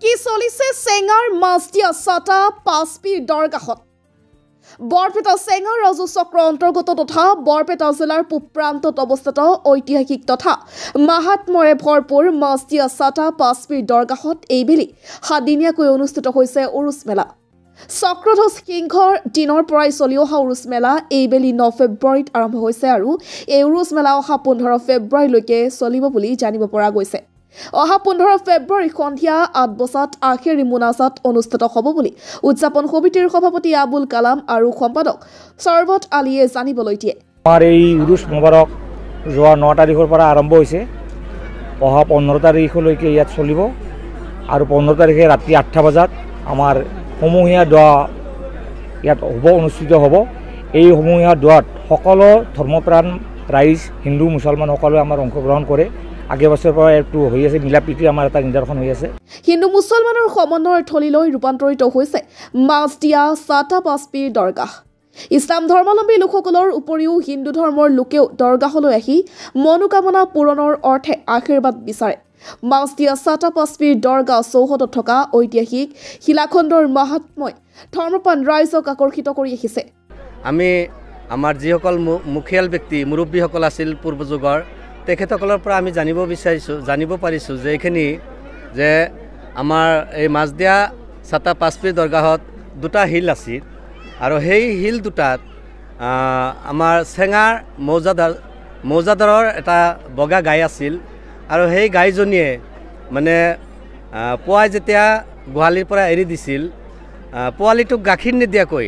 কি চলিছে চেঙাৰ মাছদিয়া চাটা পাঁচপিৰ দৰগাহত বৰপেটা চেঙা ৰাজু চক্ৰ অন্তৰ্গত তথা বৰপেটা জিলাৰ পূব প্ৰান্তত অৱস্থিত ঐতিহাসিক তথা মাহাত্মৰে ভৰপূৰ মাছদিয়া চাটা পাঁচপিৰ দৰগাহত এইবেলি 7 দিনীয়াকৈ অনুষ্ঠিত হৈছে উৰুছ মেলা চক্ৰধ্বজ সিংহৰ দিনৰ পৰাই চলি অহা উৰুছ মেলা এইবেলি 9 ফেব্ৰুৱাৰীত আৰম্ভ হৈছে আৰু এই উৰুছ মেলা অহা 15 ফেব্ৰুৱাৰীলৈকে চলিব বুলি জানিব পৰা গৈছে অহা 15 ফেব্ৰুৱাৰী সন্ধিয়া 8 বজাত আখেৰী মুনাজাত অনুষ্ঠিত হ'ব বুলি উদযাপন সমিতিৰ সভাপতি আবুল কালাম আৰু সম্পাদক সৰবত আলীয়ে জানিবলৈ দিয়ে আমাৰ এই উৰুছ মুবাৰক যোৱা 9 তাৰিখৰ পৰা আৰম্ভ হৈছে অহা 15 তাৰিখলৈকে ইয়াত চলিব আৰু 15 তাৰিখে ৰাতি 8টা বজাত আমাৰ সমূহীয়া দোৱা ইয়াত অনুষ্ঠিত হ'ব এই সমূহীয়া দোৱাত সকলো ধৰ্মপ্ৰাণ ৰাইজ হিন্দু মুছলমান সকলোৱে আমাৰ অংশগ্ৰহণ কৰে আগে বছৰৰ পৰা এইটো হৈ আছে মিলাপ্ৰীতিৰ আমাৰ এটা নিদৰ্শন হৈ আছে হিন্দু মুছলমানৰ সমন্বয়ৰ থলীলৈ ৰূপান্তৰিত হৈছে মাছদিয়া চাটা পাঁচপিৰ দৰগাহ ইছলাম ধৰ্মাৱলম্বী লোকসকলৰ উপৰিও হিন্দু ধৰ্মৰ লোকেও দৰগাহলৈ আহি মনোকামনা পূৰণৰ অৰ্থে আশীৰ্বাদ বিচাৰে মাছদিয়া চাটা পাঁচপিৰ দৰগাহ চৌহদত থকা ঐতিহাসিক শিলাখণ্ডৰ মাহাত্ম্যই ধৰ্মপ্ৰাণ ৰাইজক আকৰ্ষিত কৰি আহিছে আমি আমাৰ যিসকল মুখিয়াল ব্যক্তি মুৰব্বীসকল আছিল পূৰ্বযুগৰ তেখেতসকলৰ পৰা আমি জানিব পাৰিছোঁ যে এইখিনি যে আমাৰ এই মাছদিয়া চাটা পাঁচপিৰ দৰগাহত দুটা হিল আছিল আৰু সেই হিল দুটাত আমাৰ চেঙাৰ মৌজাদাৰৰ এটা বগা গাই আছিল আৰু সেই গাইজনীয়ে মানে পুৱাই যেতিয়া গোহালিৰ পৰা এৰি দিছিল পোৱালিটোক গাখীৰ নিদিয়াকৈ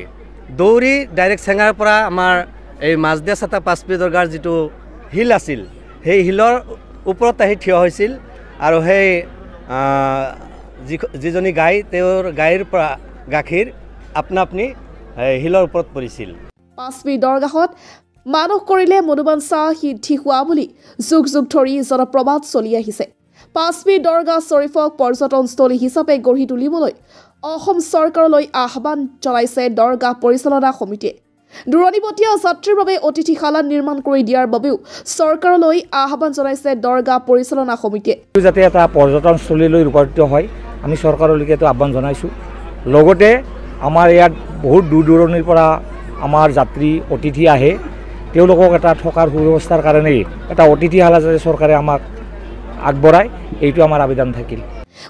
দৌৰি ডাইৰেক্ট চেঙাৰ পৰা আমাৰ এই মাছদিয়া চাটা পাঁচপিৰ দৰগাৰ যিটো হিল আছিল সেই হিলৰ ওপৰত আহি থিয় হৈছিল আৰু সেই যিজনী গাই তেওঁৰ গাইৰ পৰা গাখীৰ আপনা আপনি হিলৰ ওপৰত পৰিছিল পাঁচপিৰ দৰগাহত মানস কৰিলে মনোবাঞ্ছা সিদ্ধি হোৱা বুলি যুগ যুগ ধৰি জনপ্ৰবাদ চলি আহিছে পাঁচপিৰ দৰগাহ শ্বৰীফক পৰ্যটনস্থলী হিচাপে গঢ়ি তুলিবলৈ অসম চৰকাৰলৈ আহ্বান জনাইছে দৰগাহ পৰিচালনা সমিতিয়ে দূৰণিবতীয়া যাত্ৰীৰ বাবে অতিথিশালা নিৰ্মাণ কৰি দিয়াৰ বাবেও চৰকাৰলৈ আহ্বান জনাইছে দৰগাহ পৰিচালনা সমিতিয়ে যাতে এটা পৰ্যটনস্থলীলৈ ৰূপান্তৰিত হয় আমি চৰকাৰলৈকে এটা আহ্বান জনাইছোঁ লগতে আমাৰ ইয়াত বহুত দূৰ দূৰণিৰ পৰা আমাৰ যাত্ৰী অতিথি আহে তেওঁলোকক এটা থকাৰ সুব্যৱস্থাৰ কাৰণে এটা অতিথিশালা যাতে চৰকাৰে আমাক আগবঢ়ায় এইটো আমাৰ আবেদন থাকিল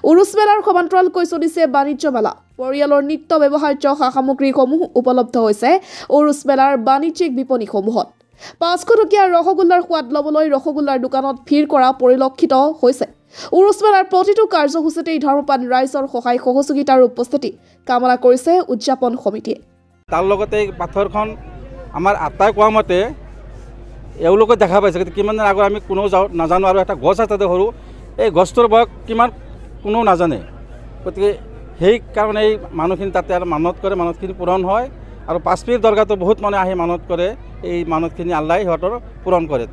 উৰুছ মেলাৰ সমান্তৰালকৈ চলিছে বাণিজ্য মেলা পৰিয়ালৰ নিত্য ব্যৱহাৰ্য সা সামগ্ৰীসমূহ উপলব্ধ হৈছে উৰুছ মেলাৰ বাণিজ্যিক বিপণীসমূহত 500 টকীয়া ৰসগোল্লাৰ সোৱাদ ল'বলৈ ৰসগোল্লাৰ দোকানত ভিৰ কৰা পৰিলক্ষিত হৈছে উৰুছ মেলাৰ প্ৰতিটো কাৰ্যসূচীতেই ধৰ্মপ্ৰাণ ৰাইজৰ সহায় সহযোগিতাৰ উপস্থিতি কামনা কৰিছে উদযাপন সমিতিয়ে তাৰ লগতে পাথৰখন আমাৰ আটাই কোৱা মতে এওঁলোকে দেখা পাইছে কিমান দিন আগত আমি কোনো নাজানো আৰু এটা গছ আছে সৰু এই গছটোৰ বয়স কিমান কোনো নাজানে গতিকে সেইকাৰণে এই মানুহখিনি তাতে আৰু মানত কৰে মানতখিনি পূৰণ হয় আৰু পাঁচপিৰ দৰগাহতো বহুত মানুহে আহি মানত কৰে এই মানতখিনি আল্লাই সিহঁতৰ পূৰণ কৰে